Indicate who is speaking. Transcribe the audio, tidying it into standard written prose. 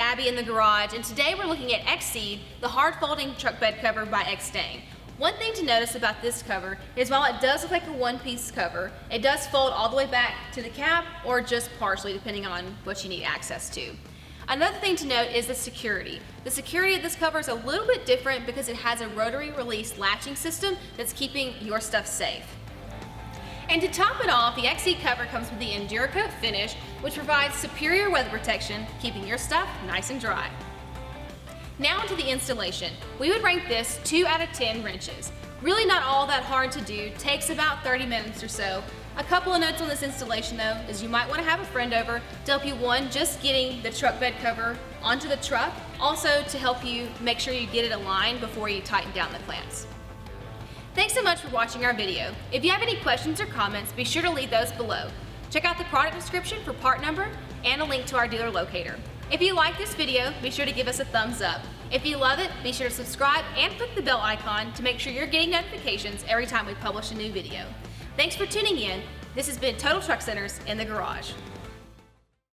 Speaker 1: Abby in the garage, and today we're looking at Xceed, the hard folding truck bed cover by Extang. One thing to notice about this cover is while it does look like a one-piece cover, it does fold all the way back to the cab or just partially depending on what you need access to. Another thing to note is the security. The security of this cover is a little bit different because it has a rotary release latching system that's keeping your stuff safe. And to top it off, the Xceed cover comes with the Enduracoat finish, which provides superior weather protection, keeping your stuff nice and dry. Now into the installation. We would rank this 2 out of 10 wrenches. Really not all that hard to do, takes about 30 minutes or so. A couple of notes on this installation though, is you might want to have a friend over to help you, one, just getting the truck bed cover onto the truck, also to help you make sure you get it aligned before you tighten down the clamps. Thanks so much for watching our video. If you have any questions or comments, be sure to leave those below. Check out the product description for part number and a link to our dealer locator. If you like this video, be sure to give us a thumbs up. If you love it, be sure to subscribe and click the bell icon to make sure you're getting notifications every time we publish a new video. Thanks for tuning in. This has been Total Truck Centers in the Garage.